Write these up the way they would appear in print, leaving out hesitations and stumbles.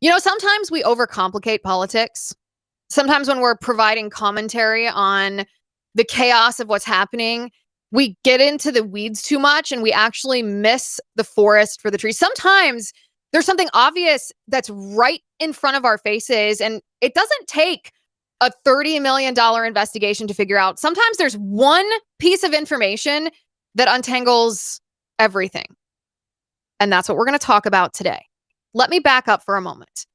You know, sometimes we overcomplicate politics. Sometimes when we're providing commentary on the chaos of what's happening, we get into the weeds too much and we actually miss the forest for the trees. Sometimes there's something obvious that's right in front of our faces, and it doesn't take a $30 million investigation to figure out. Sometimes there's one piece of information that untangles everything. And that's what we're going to talk about today. Let me back up for a moment.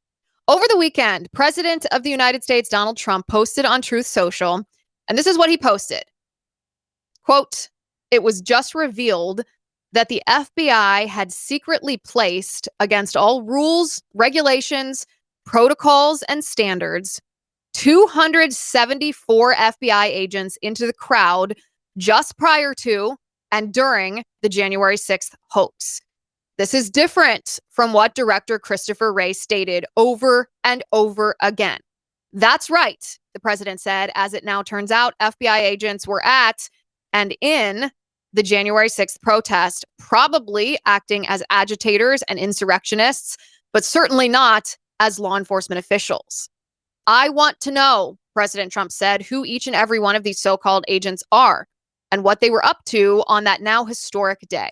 Over the weekend, President of the United States, Donald Trump, posted on Truth Social, and this is what he posted. Quote, "It was just revealed that the FBI had secretly placed, against all rules, regulations, protocols, and standards, 274 FBI agents into the crowd just prior to and during the January 6th hoax. This is different from what Director Christopher Wray stated over and over again. That's right," the president said. As it now turns out, FBI agents were at and in the January 6th protest, probably acting as agitators and insurrectionists, but certainly not as law enforcement officials. "I want to know," President Trump said, "who each and every one of these so-called agents are and what they were up to on that now historic day.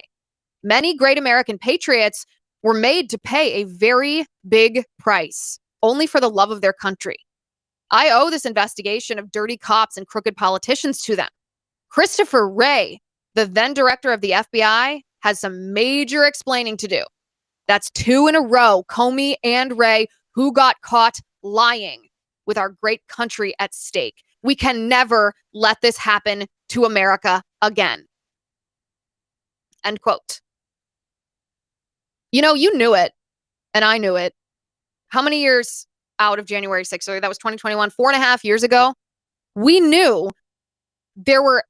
Many great American patriots were made to pay a very big price, only for the love of their country. I owe this investigation of dirty cops and crooked politicians to them. Christopher Wray, the then director of the FBI, has some major explaining to do. That's two in a row, Comey and Wray, who got caught lying with our great country at stake. We can never let this happen to America again." End quote. You know, you knew it, and I knew it. How many years out of January 6th? So that was 2021, 4.5 years ago. We knew there were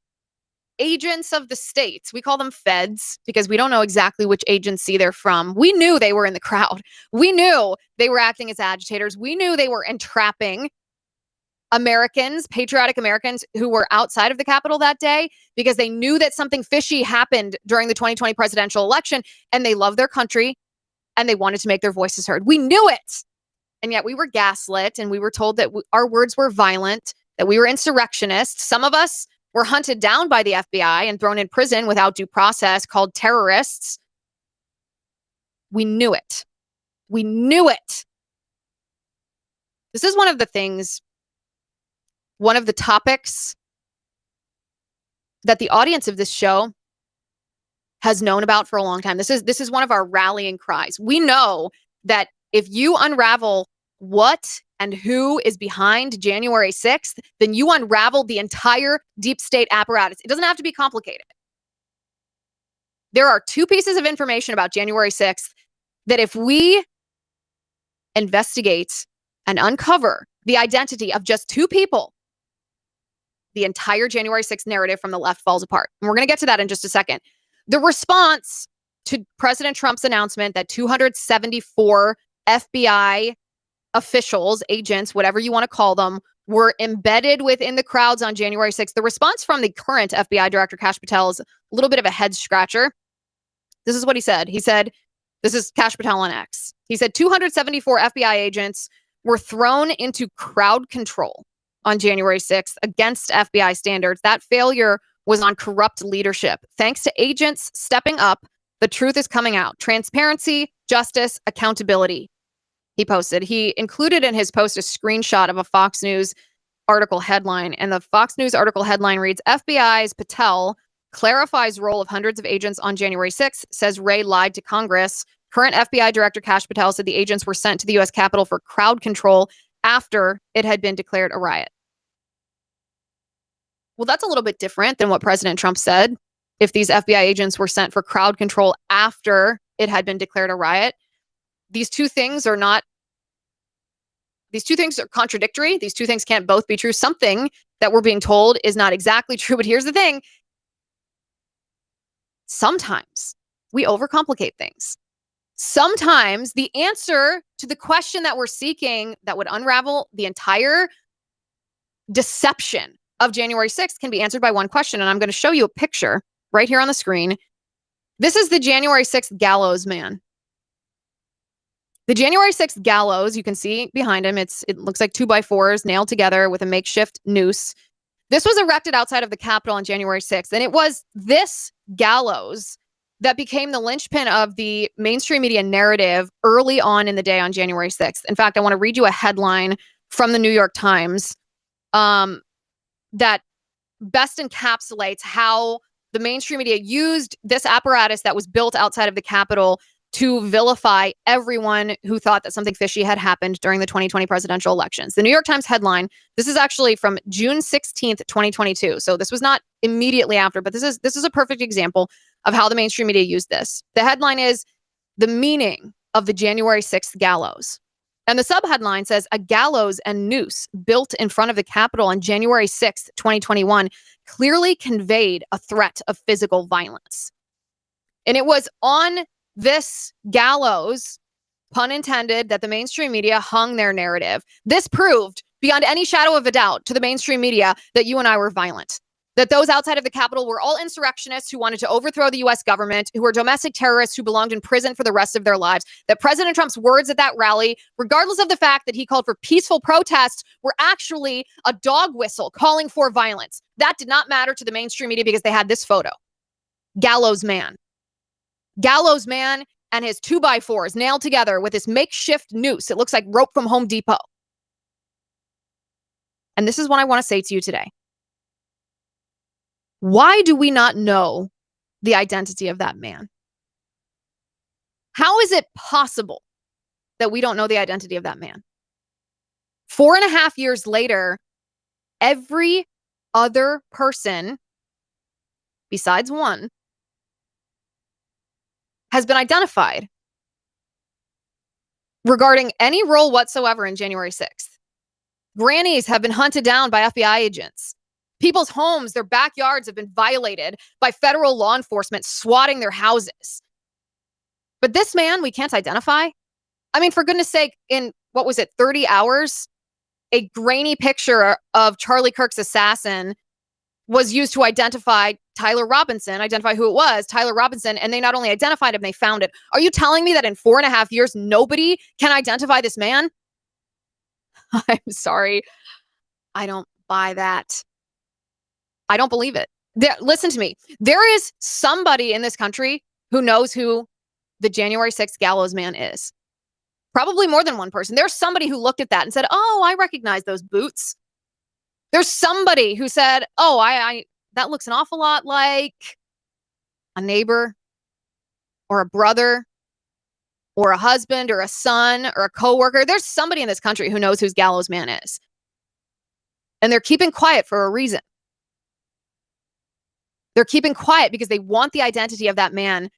agents of the states. We call them feds because we don't know exactly which agency they're from. We knew they were in the crowd. We knew they were acting as agitators. We knew they were entrapping Americans, patriotic Americans who were outside of the Capitol that day because they knew that something fishy happened during the 2020 presidential election, and they love their country and they wanted to make their voices heard. We knew it. And yet we were gaslit and we were told that our words were violent, that we were insurrectionists. Some of us were hunted down by the FBI and thrown in prison without due process, called terrorists. We knew it. We knew it. This is one of the topics that the audience of this show has known about for a long time. This is one of our rallying cries. We know that if you unravel what and who is behind January 6th, then you unravel the entire deep state apparatus. It doesn't have to be complicated. There are two pieces of information about January 6th that if we investigate and uncover the identity of just two people, the entire January 6th narrative from the left falls apart. And we're going to get to that in just a second. The response to President Trump's announcement that 274 FBI officials, agents, whatever you want to call them, were embedded within the crowds on January 6th. The response from the current FBI director, Kash Patel, is a little bit of a head scratcher. This is what he said. He said, this is Kash Patel on X. He said 274 FBI agents were thrown into crowd control on January 6th against FBI standards. That failure was on corrupt leadership. Thanks to agents stepping up, the truth is coming out. Transparency, justice, accountability. He posted. He included in his post a screenshot of a Fox News article headline. And the Fox News article headline reads, FBI's Patel clarifies role of hundreds of agents on January 6th, says Wray lied to Congress. Current FBI Director Kash Patel said the agents were sent to the U.S. Capitol for crowd control after it had been declared a riot. Well, that's a little bit different than what President Trump said. If these FBI agents were sent for crowd control after it had been declared a riot, these two things are contradictory. These two things can't both be true. Something that we're being told is not exactly true. But here's the thing. Sometimes we overcomplicate things. Sometimes the answer to the question that we're seeking that would unravel the entire deception of January 6th can be answered by one question. And I'm going to show you a picture right here on the screen. This is the January 6th gallows man. The January 6th gallows, you can see behind him, it looks like 2x4s nailed together with a makeshift noose. This was erected outside of the Capitol on January 6th, and it was this gallows that became the linchpin of the mainstream media narrative early on in the day on January 6th. In fact, I want to read you a headline from the New York Times that best encapsulates how the mainstream media used this apparatus that was built outside of the Capitol to vilify everyone who thought that something fishy had happened during the 2020 presidential elections. The New York Times headline, this is actually from June 16th, 2022. So this was not immediately after, but this is a perfect example of how the mainstream media used this. The headline is "The Meaning of the January 6th Gallows." And the subheadline says, "A gallows and noose built in front of the Capitol on January 6th, 2021 clearly conveyed a threat of physical violence." And it was on this gallows, pun intended, that the mainstream media hung their narrative. This proved beyond any shadow of a doubt to the mainstream media that you and I were violent, that those outside of the Capitol were all insurrectionists who wanted to overthrow the U.S. government, who were domestic terrorists who belonged in prison for the rest of their lives, that President Trump's words at that rally, regardless of the fact that he called for peaceful protests, were actually a dog whistle calling for violence. That did not matter to the mainstream media because they had this photo. Gallows man. Gallows man and his 2x4s nailed together with this makeshift noose. It looks like rope from Home Depot. And this is what I want to say to you today. Why do we not know the identity of that man? How is it possible that we don't know the identity of that man? 4.5 years later, every other person besides one has been identified regarding any role whatsoever in January 6th. Grannies have been hunted down by FBI agents. People's homes, their backyards have been violated by federal law enforcement swatting their houses. But this man, we can't identify. I mean, for goodness sake, in, 30 hours, a grainy picture of Charlie Kirk's assassin was used to identify Tyler Robinson, identify who it was, Tyler Robinson, and they not only identified him, they found it. Are you telling me that in 4.5 years, nobody can identify this man? I'm sorry. I don't buy that. I don't believe it. Listen to me. There is somebody in this country who knows who the January 6th gallows man is. Probably more than one person. There's somebody who looked at that and said, "Oh, I recognize those boots." There's somebody who said, "Oh, I that looks an awful lot like a neighbor or a brother or a husband or a son or a coworker." There's somebody in this country who knows who gallows man is. And they're keeping quiet for a reason. They're keeping quiet because they want the identity of that man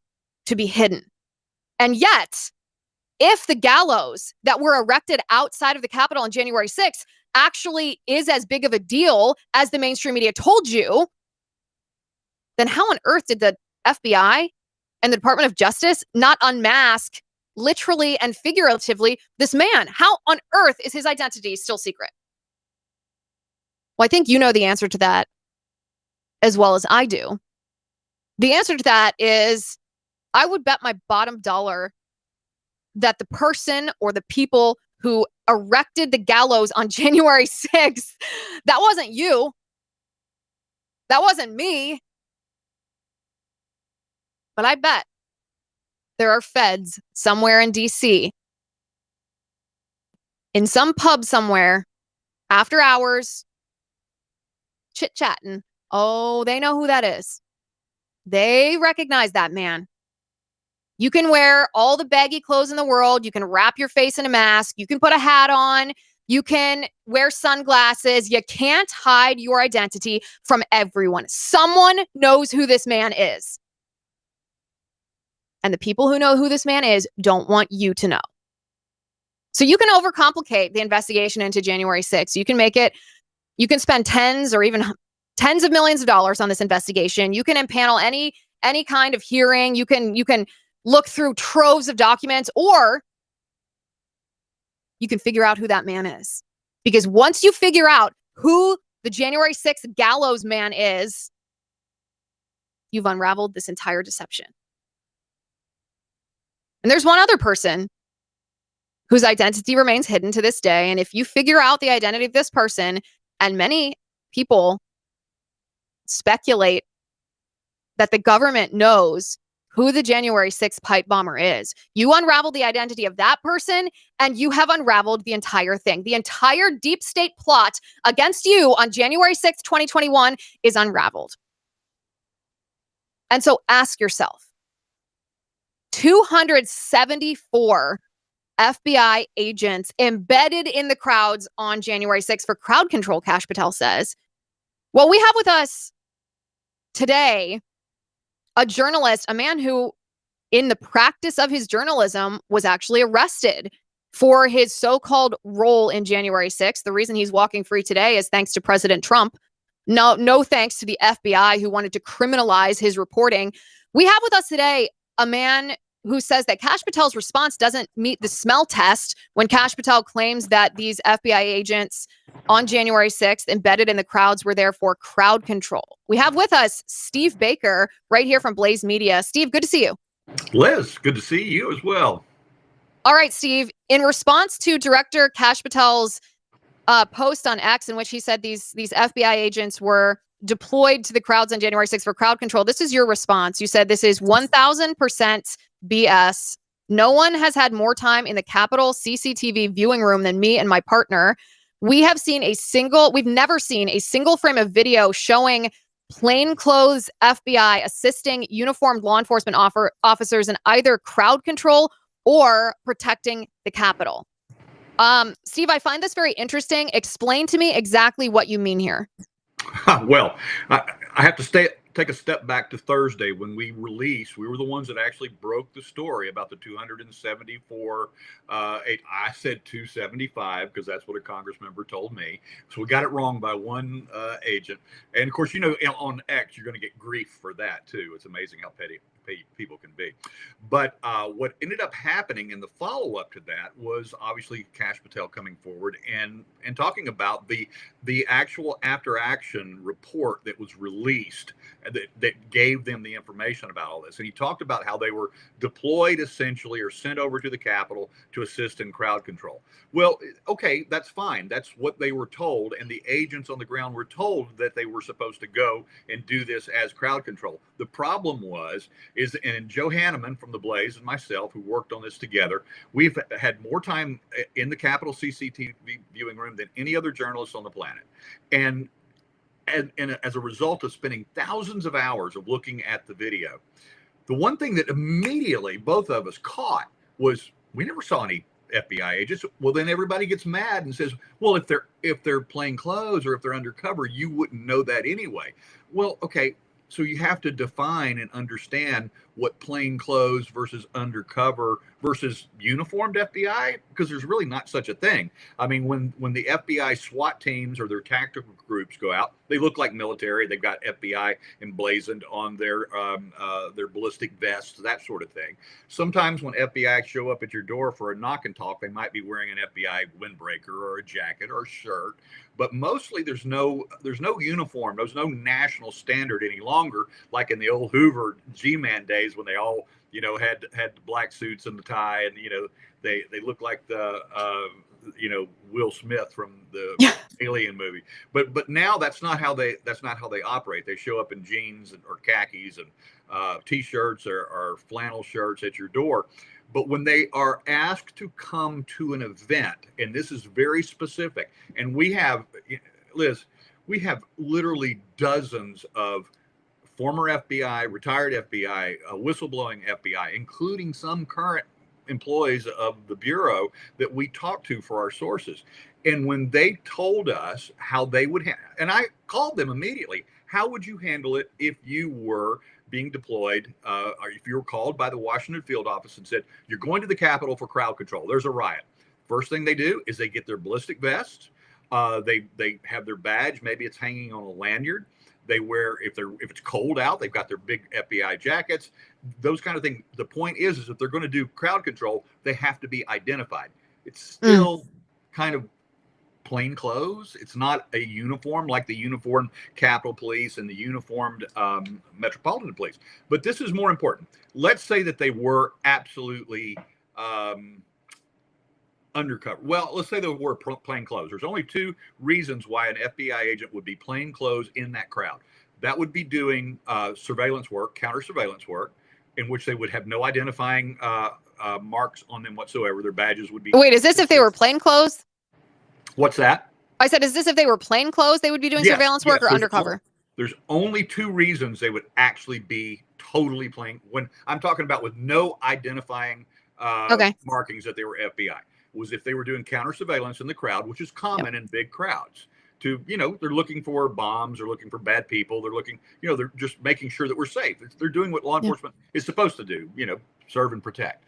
to be hidden. And yet, if the gallows that were erected outside of the Capitol on January 6th actually is as big of a deal as the mainstream media told you, then how on earth did the FBI and the Department of Justice not unmask, literally and figuratively, this man? How on earth is his identity still secret? Well, I think you know the answer to that as well as I do. The answer to that is, I would bet my bottom dollar that the person or the people who erected the gallows on January 6th, that wasn't you. That wasn't me. But I bet there are feds somewhere in DC, in some pub somewhere, after hours, chit-chatting. Oh, they know who that is. They recognize that man. You can wear all the baggy clothes in the world. You can wrap your face in a mask. You can put a hat on. You can wear sunglasses. You can't hide your identity from everyone. Someone knows who this man is. And the people who know who this man is don't want you to know. So you can overcomplicate the investigation into January 6th. You can make it, you can spend tens or even tens of millions of dollars on this investigation. You can impanel any kind of hearing. You can look through troves of documents, or you can figure out who that man is. Because once you figure out who the January 6th gallows man is, you've unraveled this entire deception. And there's one other person whose identity remains hidden to this day. And if you figure out the identity of this person, and many people speculate that the government knows who the January 6th pipe bomber is, you unravel the identity of that person, and you have unraveled the entire thing. The entire deep state plot against you on January 6th, 2021 is unraveled. And so ask yourself, 274 FBI agents embedded in the crowds on January 6th for crowd control, Kash Patel says. Well, we have with us today a journalist, a man who, in the practice of his journalism, was actually arrested for his so-called role in January 6th. The reason he's walking free today is thanks to President Trump. No thanks to the FBI, who wanted to criminalize his reporting. We have with us today a man who says that Kash Patel's response doesn't meet the smell test when Kash Patel claims that these FBI agents on January 6th embedded in the crowds were there for crowd control. We have with us Steve Baker right here from Blaze Media. Steve, good to see you. Liz, good to see you as well. All right, Steve, in response to Director Kash Patel's post on X in which he said these FBI agents were deployed to the crowds on January 6th for crowd control, this is your response. You said this is 1,000% BS. No one has had more time in the Capitol CCTV viewing room than me and my partner. We've never seen a single frame of video showing plainclothes FBI assisting uniformed law enforcement officers in either crowd control or protecting the Capitol. Steve, I find this very interesting. Explain to me exactly what you mean here. Well, I have to take a step back to Thursday when we were the ones that actually broke the story about the 274. I said 275 because that's what a Congress member told me. So we got it wrong by one agent. And of course, on X, you're going to get grief for that too. It's amazing how petty people can be. But what ended up happening in the follow-up to that was obviously Kash Patel coming forward and talking about the actual after-action report that was released that gave them the information about all this. And he talked about how they were deployed essentially or sent over to the Capitol to assist in crowd control. Well, okay, that's fine. That's what they were told. And the agents on the ground were told that they were supposed to go and do this as crowd control. The problem and Joe Hanneman from the Blaze and myself, who worked on this together, we've had more time in the Capitol CCTV viewing room than any other journalist on the planet. And as a result of spending thousands of hours of looking at the video, the one thing that immediately both of us caught was we never saw any FBI agents. Well, then everybody gets mad and says, well, if they're plain clothes or if they're undercover, you wouldn't know that anyway. Well, okay. So you have to define and understand what plain clothes versus undercover versus uniformed FBI, because there's really not such a thing. I mean, when the FBI SWAT teams or their tactical groups go out, they look like military. They've got FBI emblazoned on their ballistic vests, that sort of thing. Sometimes when FBI show up at your door for a knock and talk, they might be wearing an FBI windbreaker or a jacket or a shirt. But mostly there's no uniform. There's no national standard any longer, like in the old Hoover G-Man days when they all, had the black suits and the tie, and they look like the Will Smith from the Alien movie. But now that's not how they operate. They show up in jeans or khakis and t-shirts or flannel shirts at your door. But when they are asked to come to an event, and this is very specific, and we have, Liz, we have literally dozens of former FBI, retired FBI, whistleblowing FBI, including some current employees of the Bureau that we talked to for our sources. And when they told us how they would, and I called them immediately, how would you handle it if you were being deployed, or if you were called by the Washington field office and said, you're going to the Capitol for crowd control, there's a riot. First thing they do is they get their ballistic vests. They have their badge. Maybe it's hanging on a lanyard. They wear, if it's cold out, they've got their big FBI jackets, those kind of things. The point is if they're going to do crowd control, they have to be identified. It's still kind of plain clothes. It's not a uniform like the uniformed Capitol Police and the uniformed Metropolitan Police. But this is more important. Let's say that they were absolutely Undercover. Well, let's say they were plain clothes. There's only two reasons why an FBI agent would be plain clothes in that crowd. That would be doing surveillance work, counter surveillance work, in which they would have no identifying marks on them whatsoever. Their badges would be. Wait, is this if they were plain clothes? What's that? I said, is this if they were plain clothes? They would be doing surveillance work or undercover? There's only two reasons they would actually be totally plain. When I'm talking about with no identifying markings that they were FBI, was if they were doing counter surveillance in the crowd, which is common in big crowds. To, they're looking for bombs, they're looking for bad people, they're looking, they're just making sure that we're safe. They're doing what law enforcement is supposed to do, serve and protect.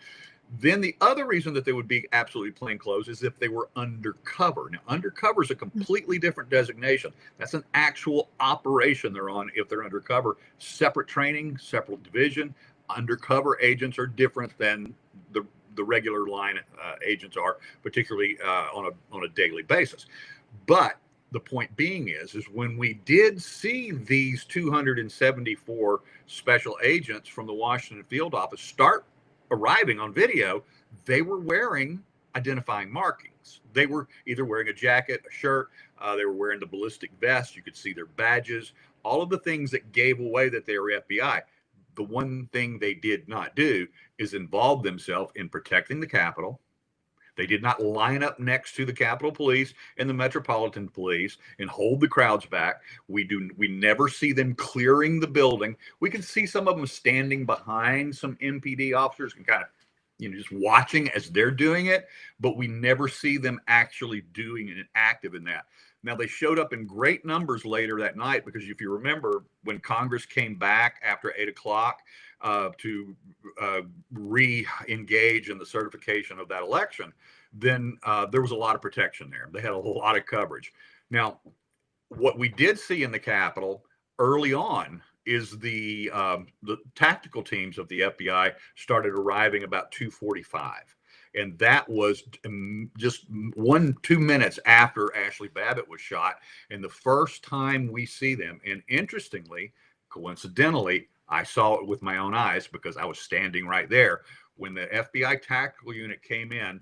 Then the other reason that they would be absolutely plain clothes is if they were undercover. Now, undercover is a completely different designation. That's an actual operation they're on if they're undercover. Separate training, separate division. Undercover agents are different than the regular line agents are, particularly on a daily basis. But the point being is when we did see these 274 special agents from the Washington field office start arriving on video, they were wearing identifying markings. They were either wearing a jacket, a shirt, they were wearing the ballistic vest. You could see their badges, all of the things that gave away that they were FBI. The one thing they did not do is involve themselves in protecting the Capitol. They did not line up next to the Capitol Police and the Metropolitan Police and hold the crowds back. We never see them clearing the building. We can see some of them standing behind some MPD officers and kind of, just watching as they're doing it, but we never see them actually doing it active in that. Now, they showed up in great numbers later that night because if you remember, when Congress came back after 8 o'clock to re-engage in the certification of that election, then there was a lot of protection there. They had a lot of coverage. Now, what we did see in the Capitol early on is the tactical teams of the FBI started arriving about 2:45. And that was just 1-2 minutes after Ashley Babbitt was shot. And the first time we see them, and interestingly, coincidentally, I saw it with my own eyes because I was standing right there. When the FBI tactical unit came in,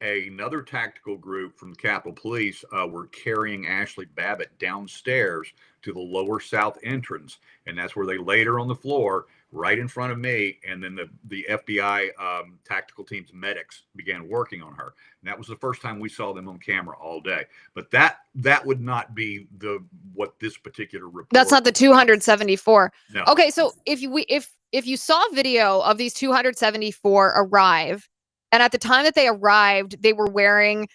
another tactical group from the Capitol Police were carrying Ashley Babbitt downstairs to the lower south entrance. And that's where they laid her on the floor right in front of me. And then the FBI tactical team's medics began working on her. And that was the first time we saw them on camera all day. But that would not be what this particular report. That's not the 274. No. Okay, so if you saw video of these 274 arrive, and at the time that they arrived, they were wearing,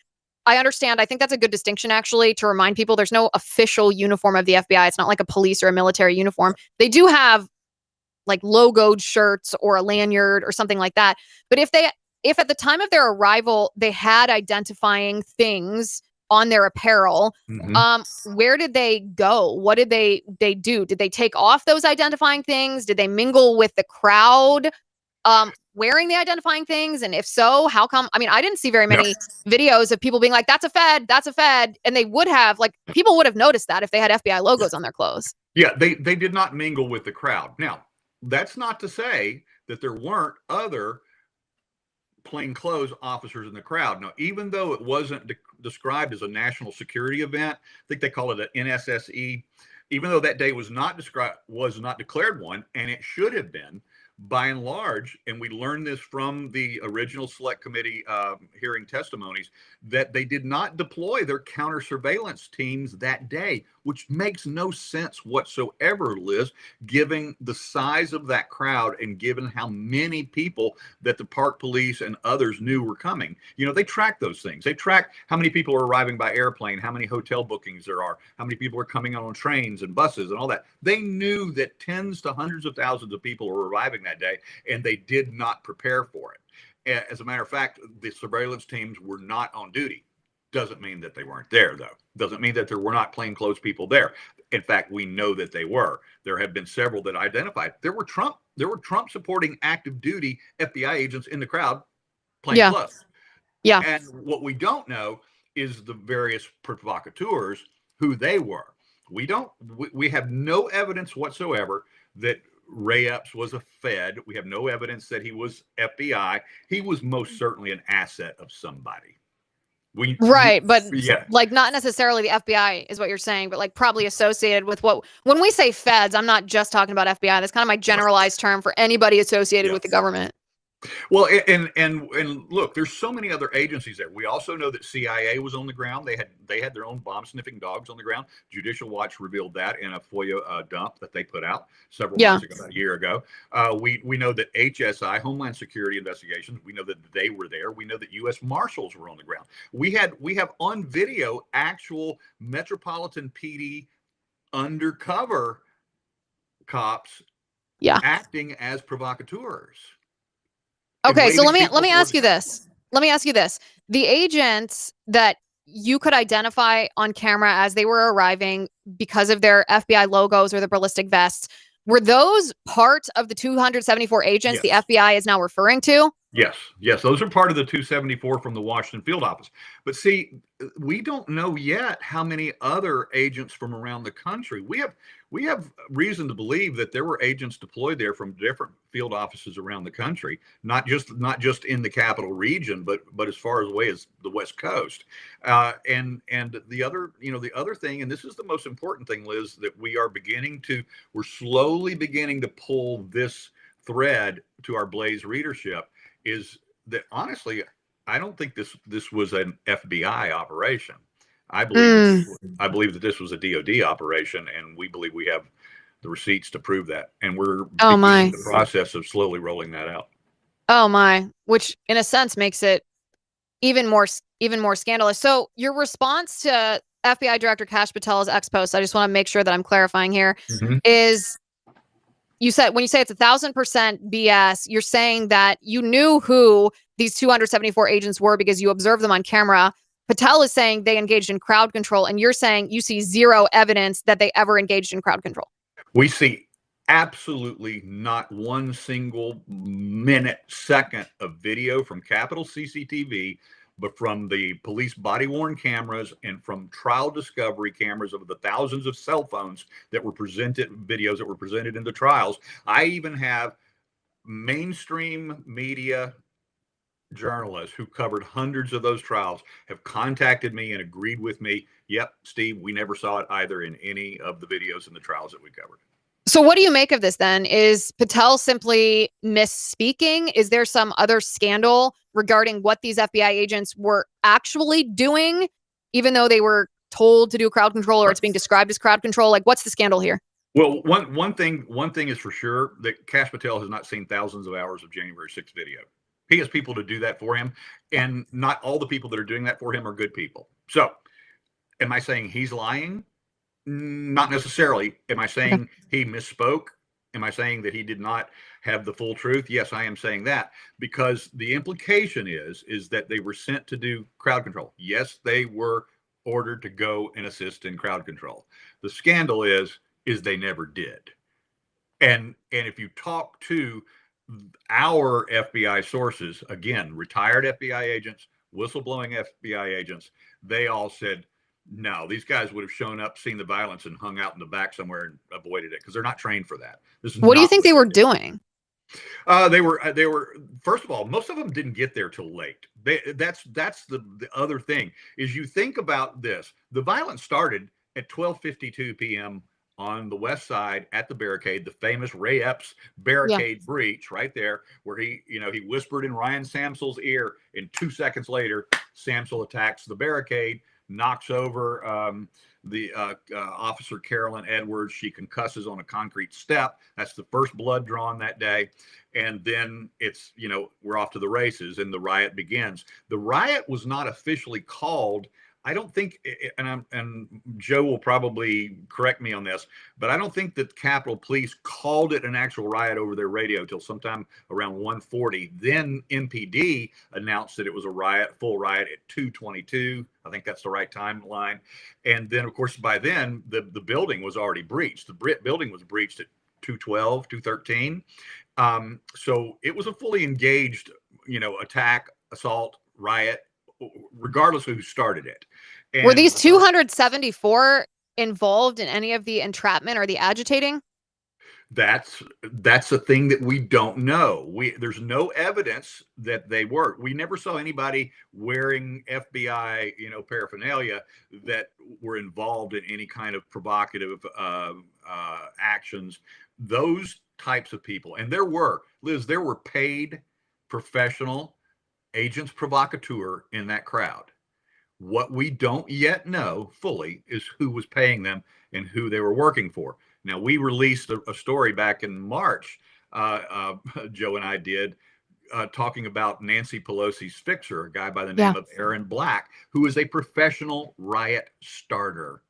I understand, I think that's a good distinction actually to remind people there's no official uniform of the FBI. It's not like a police or a military uniform. They do have like logoed shirts or a lanyard or something like that. But if at the time of their arrival, they had identifying things on their apparel, where did they go? What did they do? Did they take off those identifying things? Did they mingle with the crowd wearing the identifying things? And if so, how come? I mean, I didn't see very many videos of people being like, that's a Fed, that's a Fed. And they would have, like, people would have noticed that if they had FBI logos on their clothes. Yeah, they did not mingle with the crowd. Now, that's not to say that there weren't other plainclothes officers in the crowd. Now, even though it wasn't described as a national security event, I think they call it an NSSE, even though that day was not declared one, and it should have been, by and large, and we learned this from the original select committee hearing testimonies, that they did not deploy their counter surveillance teams that day, which makes no sense whatsoever, Liz, given the size of that crowd and given how many people that the park police and others knew were coming. They track those things. They track how many people are arriving by airplane, how many hotel bookings there are, how many people are coming on trains and buses and all that. They knew that tens to hundreds of thousands of people were arriving that day, and they did not prepare for it. As a matter of fact, the surveillance teams were not on duty. Doesn't mean that they weren't there, though. Doesn't mean that there were not plainclothes people there. In fact, we know that they were. There have been several that identified. There were Trump supporting active duty FBI agents in the crowd, plainclothes. Yeah. And what we don't know is the various provocateurs, who they were. We have no evidence whatsoever that Ray Epps was a Fed. We have no evidence that he was FBI. He was most certainly an asset of somebody. Right, but yeah, like not necessarily the FBI is what you're saying, but like probably associated with what when we say feds, I'm not just talking about FBI. That's kind of my generalized term for anybody associated yeah. with the government. Well, and look, there's so many other agencies there. We also know that CIA was on the ground. They had their own bomb sniffing dogs on the ground. Judicial Watch revealed that in a FOIA dump that they put out several Yeah. months ago, about a year ago. We know that HSI, Homeland Security Investigations, we know that they were there. We know that U.S. Marshals were on the ground. We have on video actual Metropolitan PD undercover cops acting as provocateurs. Okay, so let me ask you this. Let me ask you this. The agents that you could identify on camera as they were arriving because of their FBI logos or the ballistic vests, were those part of the 274 agents Yes. the FBI is now referring to? Yes, those are part of the 274 from the Washington field office. But see, we don't know yet how many other agents from around the country. We have reason to believe that there were agents deployed there from different field offices around the country, not just in the capital region, but as far away as the West Coast. And the other thing, and this is the most important thing, Liz, that we're slowly beginning to pull this thread to our Blaze readership, is that honestly, I don't think this was an FBI operation. I believe that this was a DOD operation, and we believe we have the receipts to prove that. And we're beginning the process of slowly rolling that out. Oh my, which in a sense makes it even more scandalous. So your response to FBI Director Kash Patel's ex post, I just want to make sure that I'm clarifying here, is when you say it's 1,000% BS, you're saying that you knew who these 274 agents were because you observed them on camera. Patel is saying they engaged in crowd control, and you're saying you see zero evidence that they ever engaged in crowd control. We see absolutely not one single second of video from Capitol CCTV, but from the police body-worn cameras and from trial discovery cameras of the thousands of cell phones that were videos that were presented in the trials. I even have mainstream media journalists who covered hundreds of those trials have contacted me and agreed with me. Yep, Steve, we never saw it either in any of the videos in the trials that we covered. So what do you make of this then? Is Patel simply misspeaking? Is there some other scandal regarding what these FBI agents were actually doing, even though they were told to do crowd control, or it's being described as crowd control? Like, what's the scandal here? Well, one thing is for sure, that Kash Patel has not seen thousands of hours of January 6th video. He has people to do that for him, and not all the people that are doing that for him are good people. So, am I saying he's lying? Not necessarily. Am I saying he misspoke? Am I saying that he did not have the full truth? Yes, I am saying that, because the implication is that they were sent to do crowd control. Yes, they were ordered to go and assist in crowd control. The scandal is they never did. And if you talk to our FBI sources, again, retired FBI agents, whistleblowing FBI agents, they all said, no, these guys would have shown up, seen the violence, and hung out in the back somewhere and avoided it, because they're not trained for that. What do you think they were doing? They were first of all, most of them didn't get there till late. That's the other thing, is you think about this. The violence started at 12:52 p.m. on the west side at the barricade, the famous Ray Epps barricade breach right there, where he whispered in Ryan Samsel's ear, and 2 seconds later, Samsel attacks the barricade, knocks over the officer Carolyn Edwards. She concusses on a concrete step. That's the first blood drawn that day. And then it's, we're off to the races, and the riot begins. The riot was not officially called, I don't think, and Joe will probably correct me on this, but I don't think that Capitol Police called it an actual riot over their radio till sometime around 1:40. Then MPD announced that it was a riot, full riot, at 2:22. I think that's the right timeline. And then, of course, by then the building was already breached. The building was breached at 2:12, 2:13. So it was a fully engaged, attack, assault, riot, regardless of who started it. And were these 274 involved in any of the entrapment or the agitating? That's the thing that we don't know. There's no evidence that they were. We never saw anybody wearing FBI, paraphernalia that were involved in any kind of provocative actions. Those types of people, and there were, Liz, there were paid professional agents provocateur in that crowd. What we don't yet know fully is who was paying them and who they were working for. Now, we released a story back in March, Joe and I did, talking about Nancy Pelosi's fixer, a guy by the name of Aaron Black, who is a professional riot starter.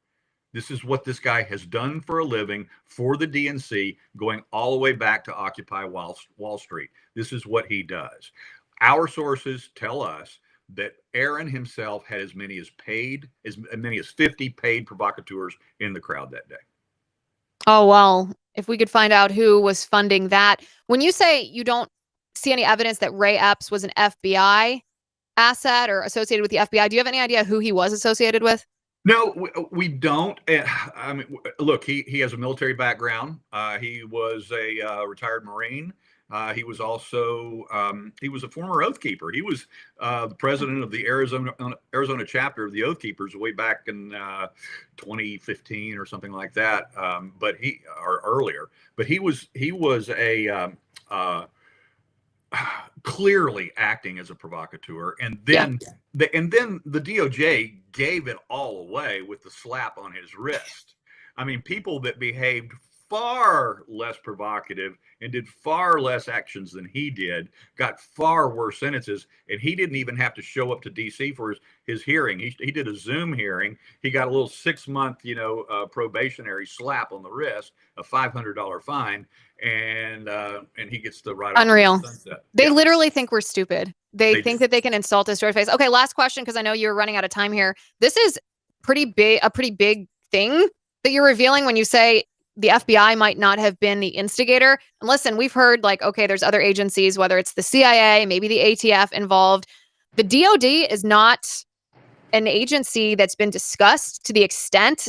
This is what this guy has done for a living for the DNC, going all the way back to Occupy Wall Street. This is what he does. Our sources tell us that Aaron himself had as many as 50 paid provocateurs in the crowd that day. Oh, well, if we could find out who was funding that. When you say you don't see any evidence that Ray Epps was an FBI asset or associated with the FBI, do you have any idea who he was associated with? No, we don't. I mean, look, he has a military background. He was a retired Marine. He was also he was a former Oath Keeper. He was the president of the Arizona chapter of the Oath Keepers way back in 2015 or something like that. But or earlier. But he was a clearly acting as a provocateur, and then the DOJ gave it all away with the slap on his wrist. I mean, people that behaved far less provocative and did far less actions than he did got far worse sentences, and he didn't even have to show up to DC for his hearing. He did a Zoom hearing. He got a little 6-month probationary slap on the wrist, a $500 fine, and he gets the right. Unreal. They literally think we're stupid. They think that they can insult us to our face. Okay, last question, because I know you're running out of time here. This is a pretty big thing that you're revealing when you say the FBI might not have been the instigator. And listen, we've heard okay, there's other agencies, whether it's the CIA, maybe the ATF involved. The DOD is not an agency that's been discussed to the extent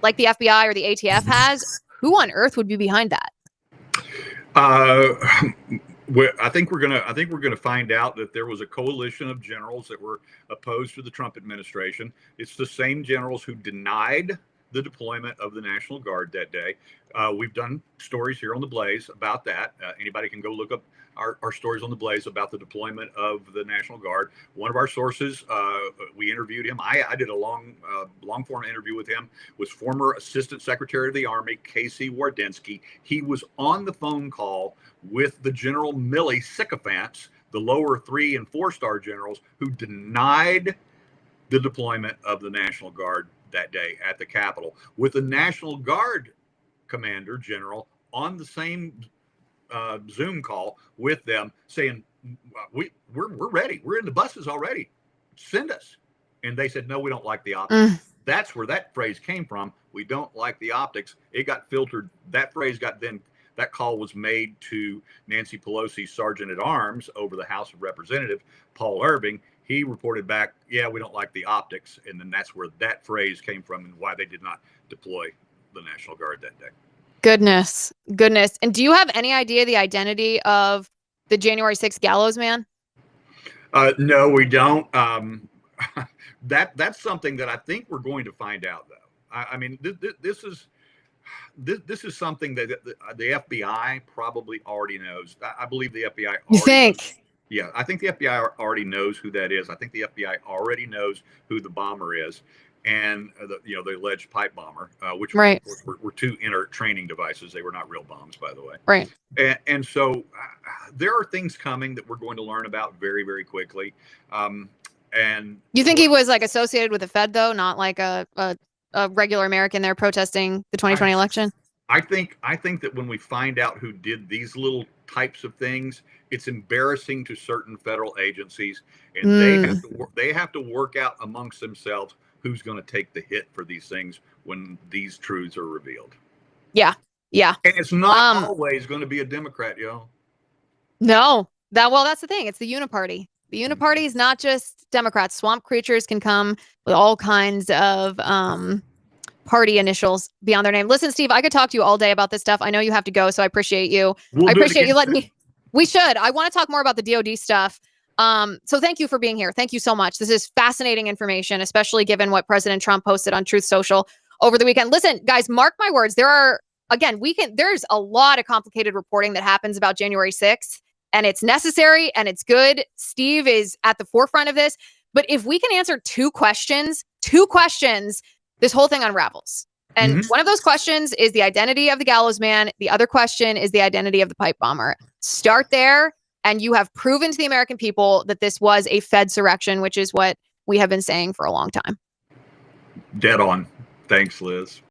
like the FBI or the ATF has. Who on earth would be behind that? I think we're gonna find out that there was a coalition of generals that were opposed to the Trump administration. It's the same generals who denied the deployment of the National Guard that day. We've done stories here on the Blaze about that. Anybody can go look up our stories on the Blaze about the deployment of the National Guard. One of our sources, we interviewed him. I did a long form interview with him, was former Assistant Secretary of the Army, Casey Wardensky. He was on the phone call with the General Milley sycophants, the lower 3- and 4-star generals who denied the deployment of the National Guard that day at the Capitol, with the National Guard Commander General on the same Zoom call with them, saying, "We're ready. We're in the buses already. Send us." And they said, "No, we don't like the optics." That's where that phrase came from. We don't like the optics. It got filtered. That phrase that call was made to Nancy Pelosi's Sergeant at Arms over the House of Representatives, Paul Irving. He reported back, "Yeah, we don't like the optics." And then that's where that phrase came from and why they did not deploy the National Guard that day. Goodness. And do you have any idea the identity of the January 6th gallows man? No, we don't. That's something that I think we're going to find out, though. I mean, this is something that the FBI probably already knows. I believe the FBI. You think? Yeah, I think the FBI already knows who that is. I think the FBI already knows who the bomber is, and the alleged pipe bomber, which of course, were 2 inert training devices. They were not real bombs, by the way. Right. And so there are things coming that we're going to learn about very, very quickly. And you think he was associated with the Fed, though, not like a regular American there protesting the 2020 election? I think that when we find out who did these little types of things, it's embarrassing to certain federal agencies, and they have to work out amongst themselves who's going to take the hit for these things when these truths are revealed. Yeah. And it's not always going to be a Democrat, yo. No. That's the thing. It's the uniparty. The uniparty is not just Democrats. Swamp creatures can come with all kinds of party initials beyond their name. Listen, Steve, I could talk to you all day about this stuff. I know you have to go, so I appreciate you. I appreciate you letting me. We should. I want to talk more about the DoD stuff. So thank you for being here. Thank you so much. This is fascinating information, especially given what President Trump posted on Truth Social over the weekend. Listen, guys, mark my words. There's a lot of complicated reporting that happens about January 6th, and it's necessary and it's good. Steve is at the forefront of this. But if we can answer two questions, this whole thing unravels. And one of those questions is the identity of the gallows man. The other question is the identity of the pipe bomber. Start there, and you have proven to the American people that this was a Fedsurrection, which is what we have been saying for a long time. Dead on. Thanks, Liz.